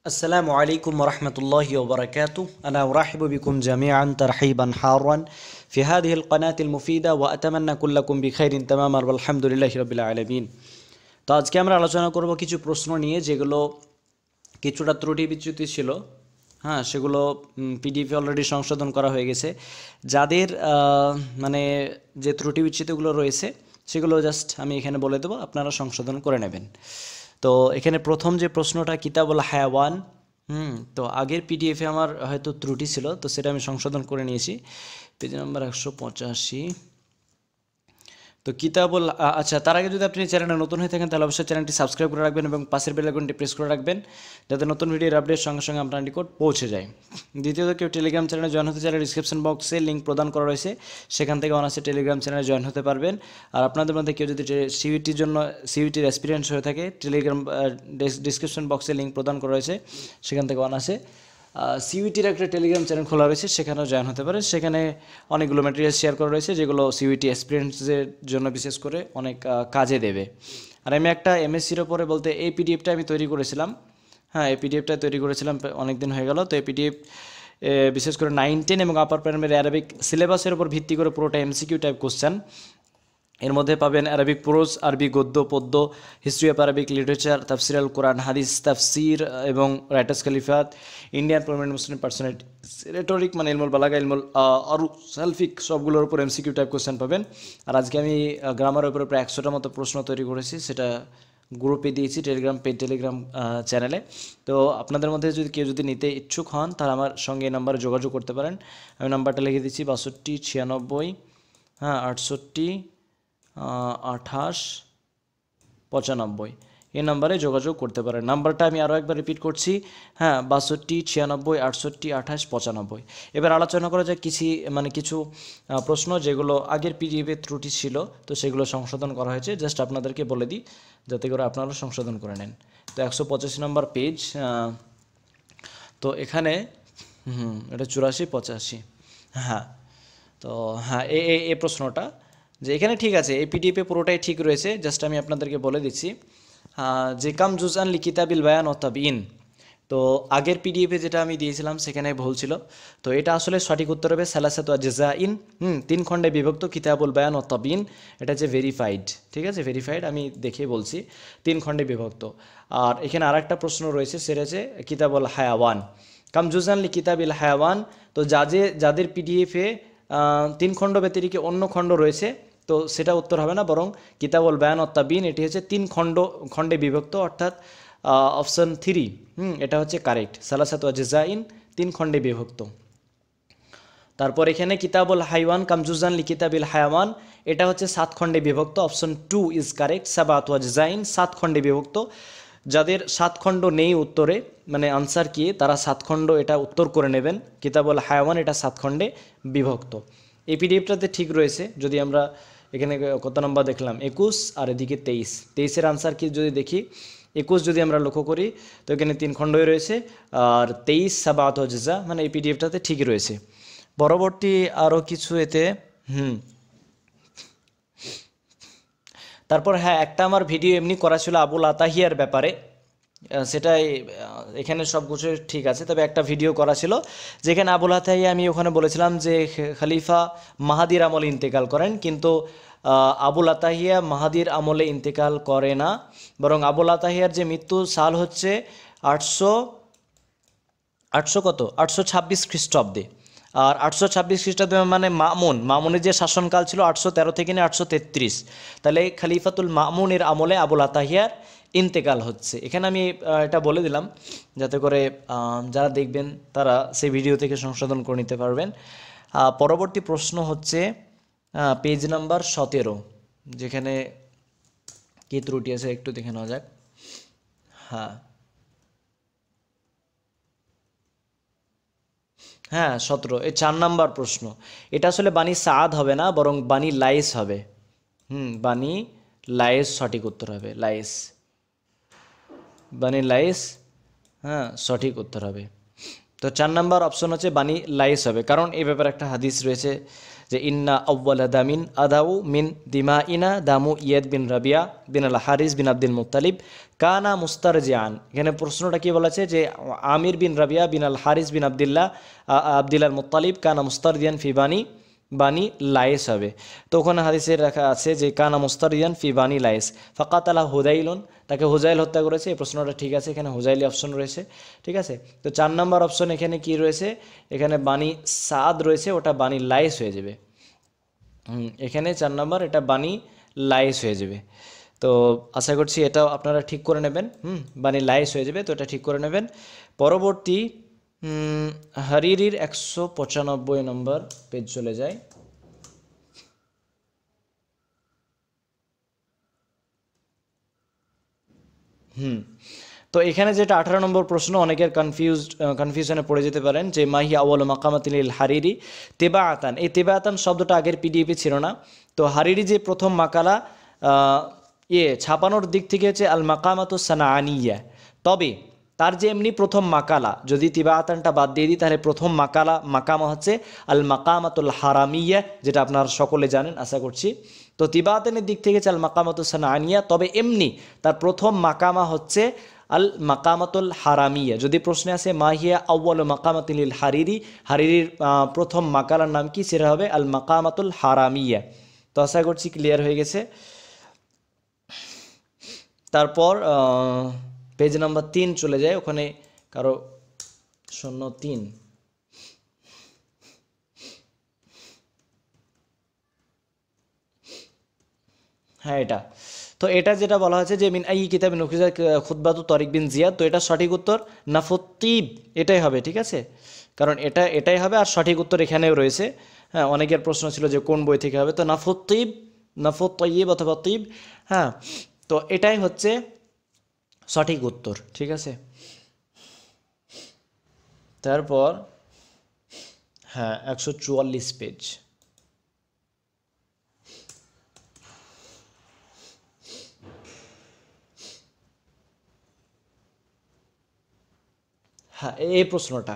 السلام عليكم ورحمة الله وبركاته. أنا أرحب بكم جميعا ترحيبا حارا في هذه القناة المفيدة وأتمنى كلكم بخير تماما والحمد لله رب العالمين. তো আজকে আমরা আলোচনা করব কিছু প্রশ্ন নিয়ে যেগুলো কিছুটা ত্রুটি বিচ্যুতি ছিল। হ্যাঁ, সেগুলো পিডিএফ অলরেডি সংশোধন করা হয়ে গেছে। যাদের মানে যে ত্রুটি বিচ্যুতিগুলো রয়েছে সেগুলো জাস্ট আমি এখানে বলে দেবো, আপনারা সংশোধন করে নেবেন। তো এখানে প্রথম যে প্রশ্নটা কিতাবুল হায়াওয়ান, তো আগের পিডিএফে আমার হয়তো ত্রুটি ছিল, তো সেটা আমি সংশোধন করে নিয়েছি। Page number 185। তো কিতাবুল আচ্ছা, তার আগে যদি আপনি চ্যানেলে নতুন হয়ে থাকেন তাহলে অবশ্যই চ্যানেলটি সাবস্ক্রাইব করে রাখবেন এবং পাশের বেল আইকনটি প্রেস করে রাখবেন যাতে নতুন ভিডিওর আপডেট সঙ্গে সঙ্গে আপনার নিকট পৌঁছে যায়। দ্বিতীয়ত, কেউ টেলিগ্রাম চ্যানেলে জয়েন হতে চাইলে ডিসক্রিপশন বক্সে লিঙ্ক প্রদান করা রয়েছে, সেখান থেকে অনার্সে টেলিগ্রাম চ্যানেলে জয়েন হতে পারবেন। আর আপনাদের মধ্যে কেউ যদি সিইউটির জন্য সিইউটির এক্সপিরিয়েন্স হয়ে থাকে, টেলিগ্রাম ডিসক্রিপশন বক্সে লিঙ্ক প্রদান করা রয়েছে, সেখান থেকে অনার্সে সিইউটির একটা টেলিগ্রাম চ্যানেল খোলা রয়েছে, সেখানেও জয়েন হতে পারে। সেখানে অনেকগুলো ম্যাটেরিয়াল শেয়ার করা রয়েছে যেগুলো সিইউটি এক্সপিরিয়েন্সের জন্য বিশেষ করে অনেক কাজে দেবে। আর আমি একটা এমএসসির ওপরে বলতে এই পিডিএফটা আমি তৈরি করেছিলাম। হ্যাঁ, এই পিডিএফটা তৈরি করেছিলাম অনেক দিন হয়ে গেল। তো এই পিডিএফ বিশেষ করে 9, 10 এবং আপার প্রাইমারি অ্যারাবিক সিলেবাসের উপর ভিত্তি করে পুরোটা এমসিকিউ টাইপ কোশ্চেন। এর মধ্যে পাবেন অ্যারাবিক প্রোজ, আরবি গদ্য পদ্য, হিস্ট্রি অফ আরবিক লিটারেচার, তাফসির আল কোরআন, হাদিস তাফসির এবং রাইটার্স খলিফাত, ইন্ডিয়ান পার্মানেন্ট মুসলিম পার্সোনালিটি, রেটরিক মানে ইলমুল বালাগা, ইলমুল আরু সালফিক, সবগুলোর উপর এমসিকিউ টাইপ কোশ্চেন পাবেন। আর আজকে আমি গ্রামারের উপরে প্রায় 100টার মতো প্রশ্ন তৈরি করেছি, সেটা গ্রুপে দিয়েছি টেলিগ্রাম চ্যানেলে। তো আপনাদের মধ্যে যদি কেউ যদি নিতে ইচ্ছুক হন তাহলে আমার সঙ্গে এই নাম্বারে যোগাযোগ করতে পারেন। আমি নাম্বারটা লিখে দিচ্ছি 62 96 68 28 95। এই নাম্বারে যোগাযোগ করতে পারেন। নাম্বারটা আমি আরও একবার রিপিট করছি, 62 96 68 28 95। এবার আলোচনা করা যায় কিছু প্রশ্ন যেগুলো আগের পিডিএফে ত্রুটি ছিল, তো সেগুলো সংশোধন করা হয়েছে। জাস্ট আপনাদেরকে বলে দিই যাতে করে আপনারা সংশোধন করে নেন। তো 185 নম্বর পেজ। তো এখানে এটা 84 85। তো এই প্রশ্নটা যে এখানে ঠিক আছে, এই পিডিএফে পুরোটাই ঠিক রয়েছে। জাস্ট আমি আপনাদেরকে বলে দিচ্ছি যে কাম জুজআন লিকিতাবিল বায়ান ও তাবিন। তো আগের পিডিএফে যেটা আমি দিয়েছিলাম সেখানে ভুল ছিল। তো এটা আসলে সঠিক উত্তর হবে সালাসাতু আজজাইন, 3 খণ্ডে বিভক্ত কিতাবুল বায়ান ও তাবিন। এটা যে ভেরিফাইড, ঠিক আছে, ভেরিফাইড, আমি দেখে বলছি 3 খণ্ডে বিভক্ত। আর এখানে আরেকটা প্রশ্ন রয়েছে, সেটা হচ্ছে কিতাবুল হায়াওয়ান, কাম জুজআন লিকিতাবিল হায়াওয়ান। তো যাদের পিডিএফে 3 খণ্ড ব্যতিরিকে অন্য খণ্ড রয়েছে, তো সেটা উত্তর হবে না, বরং কিতাবুল বায়ান ও তাবিন এটি হচ্ছে 3 খণ্ডে বিভক্ত, অর্থাৎ অপশন 3 এটা হচ্ছে কারেক্ট। সালাসাতু আজজাইন 3 খণ্ডে বিভক্ত। তারপর এখানে কিতাবুল হাইওয়ান কামজুজান লিকিতাবিল হায়াওয়ান, এটা হচ্ছে 7 খণ্ডে বিভক্ত, অপশন 2 ইজ কারেক্ট। সাবাতু আজজাইন 7 খণ্ডে বিভক্ত। যাদের 7 খণ্ড নেই উত্তরে, মানে আনসার কি, তারা 7 খণ্ড এটা উত্তর করে নেবেন। কিতাবুল হায়াওয়ান এটা 7 খণ্ডে বিভক্ত। এই পিডিএফটাতে ঠিক রয়েছে। যদি আমরা এখানে কত নম্বর দেখলাম 21, আর এদিকে 23-এর আনসার কি যদি দেখি, 21 যদি আমরা লক্ষ্য করি তো এখানে 3 খণ্ডই রয়েছে, আর 23 সাবাত আজজা, মানে এই পিডিএফটাতে ঠিক রয়েছে। পরবর্তী আরও কিছু এতে তারপর একটা আমার ভিডিও এমনি করা ছিল আবুল আতাহিয়ার ব্যাপারে, সেটাই এখানে সব কিছু ঠিক আছে। তবে একটা ভিডিও করা ছিল যেখানে আবুল আতাহিয়া, আমি ওখানে বলেছিলাম যে খলিফা মাহাদির আমলে ইন্তেকাল করেন, কিন্তু আবুল আতাহিয়া মাহাদির আমলে ইন্তেকাল করে না, বরং আবুল আতাহিয়ার যে মৃত্যু সাল হচ্ছে 826 খ্রিস্টাব্দে। আর 826 খ্রিস্টাব্দে মানে মামুনের যে শাসনকাল ছিল 813 থেকে 833, তাহলে খলিফাতুল মামুনের আমলে আবুল আতাহিয়ার ইন্তেকাল হচ্ছে। এখানে আমি এটা বলে দিলাম যাতে করে যারা দেখবেন তারা সেই ভিডিও থেকে সংশোধন করে নিতে পারবেন। পরবর্তী প্রশ্ন হচ্ছে পেজ নাম্বার 17, যেখানে কি ত্রুটি আছে একটু দেখে নেওয়া যাক। 17, এই 4 নাম্বার প্রশ্ন। এটা আসলে বানি সাদ হবে না, বরং বানি লাইস হবে। বানি লাইস সঠিক উত্তর হবে। বানি লাইস সঠিক উত্তর হবে। তো 4 নাম্বার অপশন হচ্ছে বানি লাইস হবে, কারণ এই ব্যাপারে একটা হাদিস রয়েছে যে ইন্না আউ্বালা দামিন আদাউ মিন দিমা ইনা দামু ইয়েদ বিন রাবিয়া বিন আল হারিস বিন আব্দুল মুত্তালিব কানা মুস্তারজিআন। এখানে প্রশ্নটা কি বলেছে যে আমির বিন রাবিয়া বিন আল হারিস বিন আব্দুল্লাহ মুত্তালিব কানা মুস্তারজিয়ান ফি বানি লায়েস হবে। তো ওখানে হাদিসের রাখা আছে যে কানা মুস্তারজিয়ান ফি বানি লায়েস ফাকাতালা হুদাইলুন, তাকে হুজাইল হত্যা করেছে। এই প্রশ্নটা ঠিক আছে, এখানে হুজাইলি অপশন রয়েছে। ঠিক আছে, তো 4 নম্বর অপশন এখানে কি রয়েছে, এখানে বানি সাদ রয়েছে, ওটা বানি লায়েস হয়ে যাবে। এখানে 4 নম্বর এটা বানি লায়েস হয়ে যাবে। তো আশা করছি এটাও আপনারা ঠিক করে নেবেন। বানি লায়েস হয়ে যাবে, তো এটা ঠিক করে নেবেন। পরবর্তী হারিরির 195 নম্বর পেজ চলে যায়। তো এখানে যেটা 18 নম্বর প্রশ্ন, অনেকের কনফিউশনে পড়ে যেতে পারেন যে মাহি আউয়াল মাকামাতিল হারিরি তেবাআতান। এই তেবাআতান শব্দটা আগের পিডিএফে ছিল না। তো হারিরি যে প্রথম মাকালা ছাপানোর দিক থেকে হচ্ছে আল মাকামাতুস সানাআনিয়া, তবে তার যে এমনি প্রথম মাকালা, যদি তিবাআতানটা বাদ দিয়ে দিই তাহলে প্রথম মাকামা হচ্ছে আল মাকামাতুল হারামিয়া, যেটা আপনারা সকলে জানেন আশা করছি। তো তিবাআতানের দিক থেকে হচ্ছে আল মাকামাতুস সানাআনিয়া, তবে এমনি তার প্রথম মাকামা হচ্ছে আল মাকামাতুল হারামিয়া। যদি প্রশ্নে আসে মাহিয়া আউয়াল মাকামাতিল হারিরি, হারিরির প্রথম মাকালার নাম কি, সেটা হবে আল মাকামাতুল হারামিয়া। তো আশা করছি ক্লিয়ার হয়ে গেছে। তারপর পেজ নাম্বার 3 চলে যায়, ওখানে কারো 03, হ্যাঁ এটা। তো এটা যেটা বলা হয়েছে যে মিন আই কিতাবিন উখরিজাত খুতবাতু তারিক বিন জিয়াদ, তো এটা সঠিক উত্তর নাফুত্তিব এটাই হবে। ঠিক আছে, কারণ এটাই হবে, আর সঠিক উত্তর এখানেও রয়েছে। হ্যাঁ, অনেকের প্রশ্ন ছিল যে কোন বই থেকে হবে, তো নাফুত্তিব অথবা তিব। হ্যাঁ, তো এটাই হচ্ছে সঠিক উত্তর। ঠিক আছে, তারপর হ্যাঁ 144 পেজ। হ্যাঁ, এই প্রশ্নটা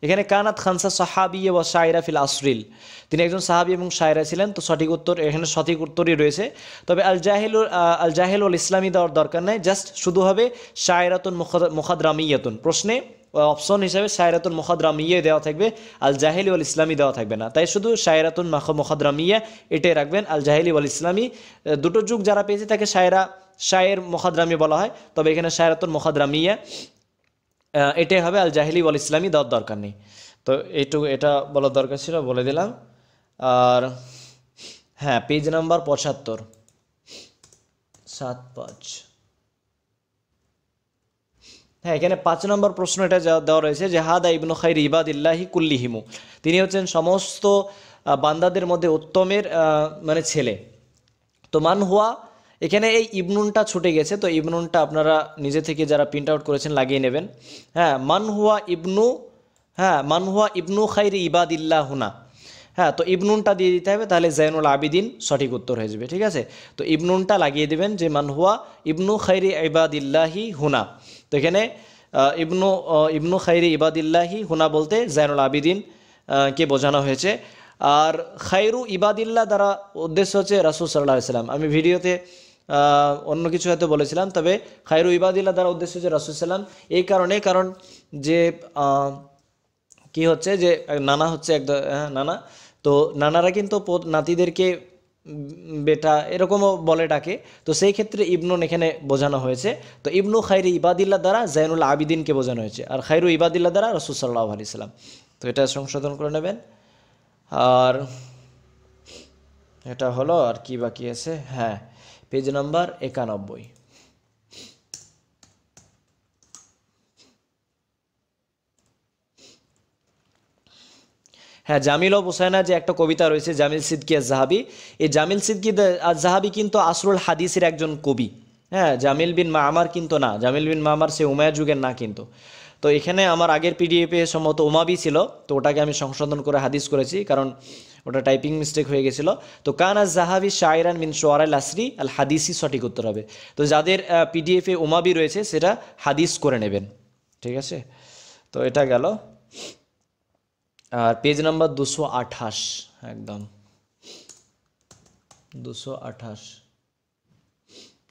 এখানে কানাত খানসা সাহাবিয়া ওয়া শায়রা ফিল আসরিল, তিনি একজন সাহাবী এবং শায়রা ছিলেন। তো সঠিক উত্তর এখানে সঠিক উত্তরই রয়েছে। তবে আল জাহিল ওয়াল ইসলামী দেওয়ার দরকার নাই, জাস্ট শুধু হবে শায়রাতুন মুখাদরামিয়াতুন। প্রশ্নে অপশন হিসাবে শায়রাতুন মুখাদরামিয়া দেওয়া থাকবে, আল জাহিল ওয়াল ইসলামী দেওয়া থাকবে না। তাই শুধু শায়রাতুন মুখাদরামিয়া এটাই রাখবেন। আল জাহিল ওয়াল ইসলামী দুটো যুগ যারা পেয়েছে তাকে শায়ের মুখাদরামি বলা হয়, তবে এখানে শায়রাতুন মুখাদরামিয়া এটাই হবে, আল জাহিলি ওয়াল ইসলামী দেওয়ার দরকার নেই। তো এটা বলার দরকার ছিল, বলে দিলাম। আর হ্যাঁ, পেজ নাম্বার 75 75। হ্যাঁ, এখানে 5 নম্বর প্রশ্ন এটা দেওয়া রয়েছে যে হাদা ইবনু খাইর ইবাদিল্লাহি কুল্লিহিমু, তিনি হচ্ছেন সমস্ত বান্দাদের মধ্যে উত্তমের মানে ছেলে। তো মান হুয়া, এখানে এই ইবনুনটা ছুটে গেছে, তো ইবনুনটা আপনারা নিজে থেকে যারা প্রিন্ট আউট করেছেন লাগিয়ে নেবেন। হ্যাঁ, মান হুয়া ইবনু খাইরি ইবাদিল্লাহ হুনা। হ্যাঁ, তো ইবনুনটা দিয়ে দিতে হবে, তাহলে জাইনুল আবিদিন সঠিক উত্তর হয়ে যাবে। ঠিক আছে, তো ইবনুনটা লাগিয়ে দেবেন যে মান হুয়া ইবনু খাইরি ইবাদিল্লাহি হুনা। তো এখানে ইবনু খাইরি ইবাদিল্লাহি হুনা বলতে জাইনুল আবিদিন কে বোঝানো হয়েছে। আর খাইরু ইবাদিল্লাহ দ্বারা উদ্দেশ্য হচ্ছে রাসূল সাল্লাল্লাহু আলাইহি ওয়াসাল্লাম। আমি ভিডিওতে অন্য কিছু হয়তো বলেছিলাম, তবে খায়রু ইবাদিল্লাহ দ্বারা উদ্দেশ্য হচ্ছে রাসূল সাল্লাম, এই কারণ যে কি হচ্ছে যে নানা হচ্ছে নানা, তো নানারা কিন্তু নাতিদেরকে বেটা এরকমও বলে ডাকে, তো সেই ক্ষেত্রে ইবনুন এখানে বোঝানো হয়েছে। তো ইবনু খায়রি ইবাদিল্লাহ দ্বারা জাইনুল আবিদিনকে বোঝানো হয়েছে, আর খায়রু ইবাদিল্লাহ দ্বারা রাসূল সাল্লাল্লাহু আলাইহি ওয়াসাল্লাম। তো এটা সংশোধন করে নেবেন। আর এটা হলো, আর কি বাকি আছে, হ্যাঁ পেজ নাম্বার 91। হ্যাঁ, জামিল ও হুসাইনা যে একটা কবিতা রয়েছে জামিল সিদ্দিকী আজ-জাহাবি, এই জামিল সিদ্দিকী আজ-জাহাবি কিন্তু আসরুল হাদিসের একজন কবি। হ্যাঁ, জামিল বিন মামার কিন্তু না, জামিল বিন মামার সে উমাইয়া যুগের না কিন্তু। তো এখানে আমার আগের পিডিএফে সম্ভবত উমাবি ছিল, তো ওটাকে আমি সংশোধন করে হাদিস করেছি, কারণ ওটা টাইপিং মিস্টেক হয়ে গেছিল। তো কান আজ-জাহাবি শায়রান মিন শুআরাল আসরি আল হাদিসি সঠিক উত্তর হবে। তো যাদের পিডিএফে উমাবি রয়েছে সেটা হাদিস করে নেবেন। ঠিক আছে, তো এটা গেল। আর পেজ নাম্বার 228 একদম। 228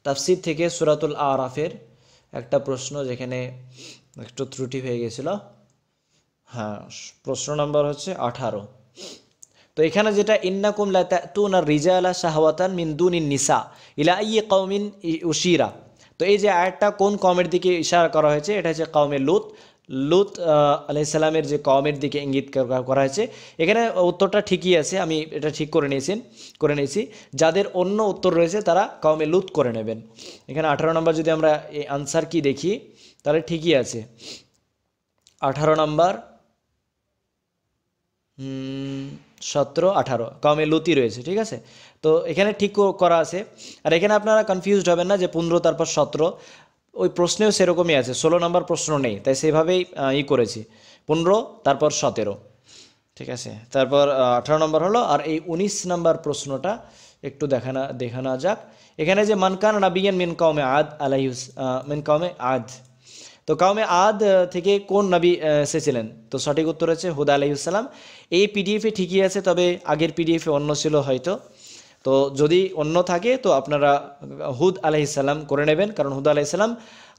তাফসীর থেকে সূরাতুল আরাফের একটা প্রশ্ন যেখানে একটু ত্রুটি হয়ে গেছিল। হ্যাঁ, প্রশ্ন নাম্বার হচ্ছে 18। তো এখানে যেটা ইন্নাকুম লা তাতুনা রিজালা শাহওয়াতান মিন দুনিন নিসা ইলা আইয়ি কওমিন উশিরা, তো এই যে আয়াতটা কোন কওমের দিকে ইশারা করা হয়েছে, এটা হচ্ছে কওমে লূত। লূত আলাইহিস সালামের যে কওমের দিকে ইঙ্গিত করা হয়েছে। এখানে উত্তরটা ঠিকই আছে, আমি এটা ঠিক করে নিয়েছি। যাদের অন্য উত্তর রয়েছে তারা কওমে লূত করে নেবেন। এখানে 18 নম্বর যদি আমরা এই আনসার কি দেখি তাহলে ঠিকই আছে। 18 নম্বর 17, 18 কওমে লূতই রয়েছে, ঠিক আছে। তো এখানে ঠিক করা আছে। আর এখানে আপনারা কনফিউজড হবেন না যে 15 তারপর 17, ওই প্রশ্নেও সেরকমই আছে, 16 নম্বর প্রশ্ন নেই, তাই সেভাবেই করেছি 15 তারপর 17, ঠিক আছে। তারপর 18 নম্বর হলো। আর এই 19 নম্বর প্রশ্নটা একটু দেখানো যাক। এখানে যে মানকান নাবিয়ান মিন কওমে আদ মিন কওমে আদ, তো কওমে আদ থেকে কোন নবী এসেছিলেন, তো সঠিক উত্তর হচ্ছে হুদ আলাইহিস সালাম। এই পিডিএফে ঠিকই আছে, তবে আগের পিডিএফে অন্য ছিল হয়তো। তো যদি অন্য থাকে তো আপনারা হুদ আলাইহিস সালাম করে নেবেন, কারণ হুদ আলাইহিস সালাম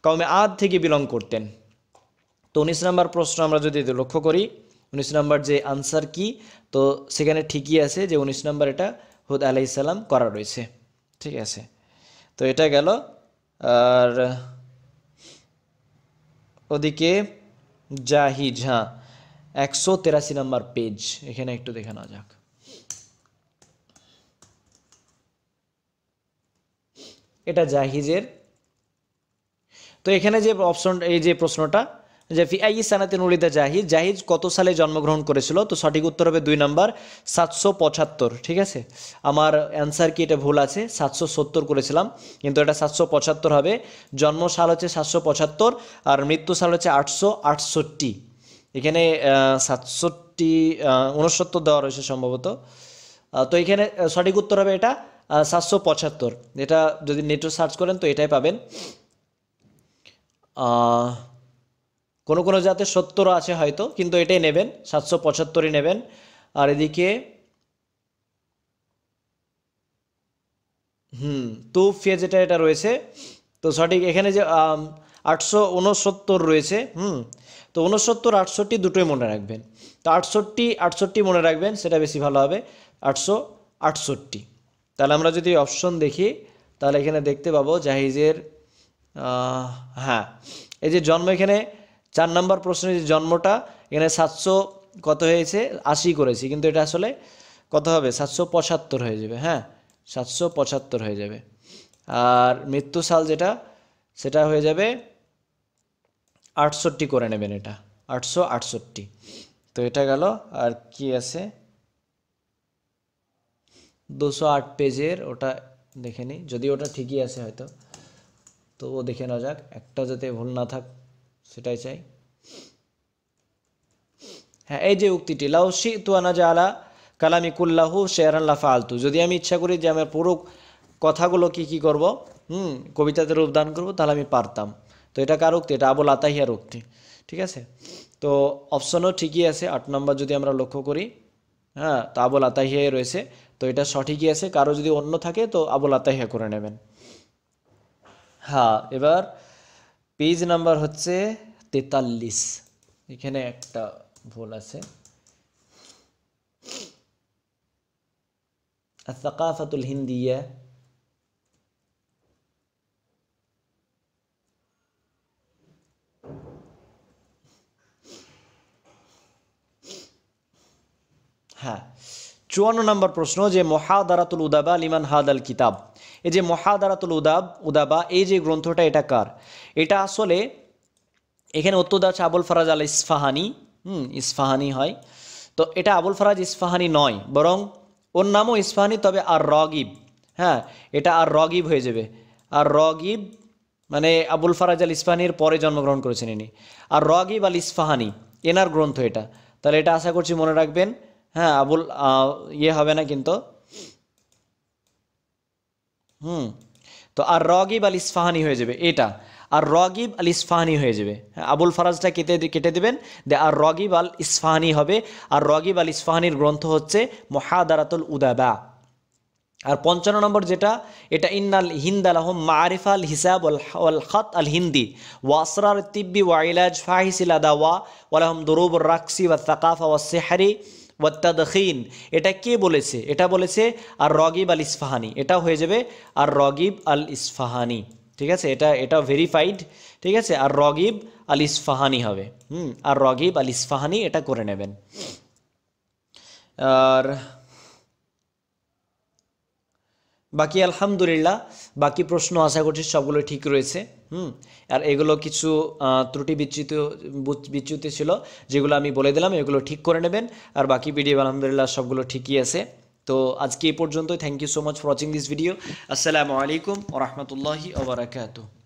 কওমে আদ থেকে বিলং করতেন। তো 19 নম্বর প্রশ্ন আমরা যদি লক্ষ্য করি, 19 নম্বর যে আনসার কি, তো সেখানে ঠিকই আছে যে 19 নম্বর এটা হুদ আলাইহিস সালাম করা রয়েছে, ঠিক আছে। তো এটা গেল। আর ওদিকে জাহিজ, হ্যাঁ 183 নম্বর পেজ, এখানে একটু দেখে নেওয়া যাক। এটা জাহিজের। তো এখানে যে অপশন, এই যে প্রশ্নটা যে ফি আই সানাতিন উলিদা জাহিজ, জাহিজ কত সালে জন্মগ্রহণ করেছিল, তো সঠিক উত্তর হবে 2 নম্বর 775, ঠিক আছে। আমার অ্যান্সার কি এটা ভুল আছে, 770 করেছিলাম, কিন্তু এটা 775 হবে। জন্ম সাল হচ্ছে 775 আর মৃত্যু সাল হচ্ছে 868। এখানে 67 দেওয়া রয়েছে সম্ভবত। তো এখানে সঠিক উত্তর হবে এটা 775। এটা যদি নেটে সার্চ করেন তো এটাই পাবেন। কোনো কোনো জাতে 70 আছে হয়তো, কিন্তু এটাই নেবেন, 775ই নেবেন। আর এদিকে তুফিয়া যেটা এটা রয়েছে, তো সঠিক এখানে যে 869 রয়েছে, তো 69 68 দুটোই মনে রাখবেন। তো 68 মনে রাখবেন, সেটা বেশি ভালো হবে, 868। তাহলে আমরা যদি অপশন দেখি তাহলে এখানে দেখতে পাবো জাহিজের, হ্যাঁ এই যে জন্ম, এখানে 4 নম্বর প্রশ্নের যে জন্মটা, এখানে 700 কত হয়েছে 80 করেছি, কিন্তু এটা আসলে কত হবে 775 হয়ে যাবে, হ্যাঁ 775 হয়ে যাবে। আর মৃত্যু সাল যেটা সেটা হয়ে যাবে 68 করে নেবেন, এটা 868। তো এটা গেল। আর কি আছে 208 পেজের, ওটা দেখে নিই, যদি ওটা ঠিকই আছে হয়তো, তো ও দেখে নেওয়া যাক, একটা যাতে ভুল না থাক সেটাই চাই। হ্যাঁ এই যে উক্তিটি লাউ শিতু আনা জালা কালামি কুল্লাহু শেরান লা ফালতু, যদি আমি ইচ্ছা করি যে আমার পুরো কথাগুলো কি করব, কবিতাতে রূপদান করব, তাহলে আমি পারতাম। তো এটা কার উক্তি, এটা আবুল আতাহিয়ার উক্তি, ঠিক আছে। তো অপশনও ঠিকই আছে, 8 নম্বর যদি আমরা লক্ষ্য করি, হ্যাঁ তো আবুল আতাহিয়াই রয়েছে, তো এটা সঠিকই আছে। কারো যদি অন্য থাকে তো আবুল আতাহিয়া করে নেবেন। হ্যাঁ এবার পেজ নাম্বার হচ্ছে 43, এখানে একটা ভুল আছে। আস-সাকাফাতুল হিন্দিয়া, হ্যাঁ 54 নম্বর প্রশ্ন যে মুহাদারাতুল উদাবা লিমান হাদাল কিতাব, এই যে মুহাদারাতুল উদাবা এই যে গ্রন্থটা এটা কার, এটা আসলে এখানে উত্তর দেওয়া হচ্ছে আবুল ফারাজ আল ইসফাহানি, ইসফাহানি হয়। তো এটা আবুল ফারাজ ইসফাহানি নয়, বরং ওর নামও ইসফাহানি, তবে আর রগিব, হ্যাঁ এটা আর রগিব হয়ে যাবে। আর রগিব মানে আবুল ফারাজ আল ইসফাহানির পরে জন্মগ্রহণ করেছেন ইনি। আর রগিব আল ইসফাহানি এনার গ্রন্থ এটা, তাহলে এটা আশা করছি মনে রাখবেন। হ্যাঁ আবুল হবে না কিন্তু, তো আর রগিব আল ইসফাহানি হয়ে যাবে এটা, আর রগিব আল ইসফাহানি হয়ে যাবে। হ্যাঁ আবুল ফারাজটা কেটে দেবেন, আর রগিব আল ইসফাহানি হবে। আর রগিব আল ইসফাহানির গ্রন্থ হচ্ছে মুহাদারাতুল উদাবা। আর 55 নম্বর যেটা, এটা ইন্নাল হিন্দা লাহুম মারিফা আল হিসাব ওয়াল খাত আল হিন্দি ওয়া আসরার তিব্বি ওয়া ইলাজ ফাহিসিল আদাওয়া ওয়া লাহুম দুরুবুর রাকসি ওয়া সাকাফা ওয়া সিহরি ওয়া তাদখিন। এটা কে বলেছে? এটা বলেছে আর রগিব আল ইসফাহানি। এটা হয়ে যাবে আর রগিব আল ইসফাহানি, ঠিক আছে? এটা ভেরিফাইড, ঠিক আছে? আর রগিব আল ইসফাহানি হবে, আর রগিব আল ইসফাহানি, এটা করে নেবেন। আর বাকি আলহামদুলিল্লাহ, বাকি প্রশ্ন আশা করছি সবগুলো ঠিক রয়েছে। আর এগুলো কিছু ত্রুটি বিচ্যুতি ছিল, যেগুলো আমি বলে দিলাম, এগুলো ঠিক করে নেবেন। আর বাকি ভিডিও আলহামদুলিল্লাহ সবগুলো ঠিকই আছে। তো আজকে এই পর্যন্তই। Thank you so much for watching this video. আসসালামু আলাইকুম ওয়া রাহমাতুল্লাহি ওয়া বারাকাতুহু।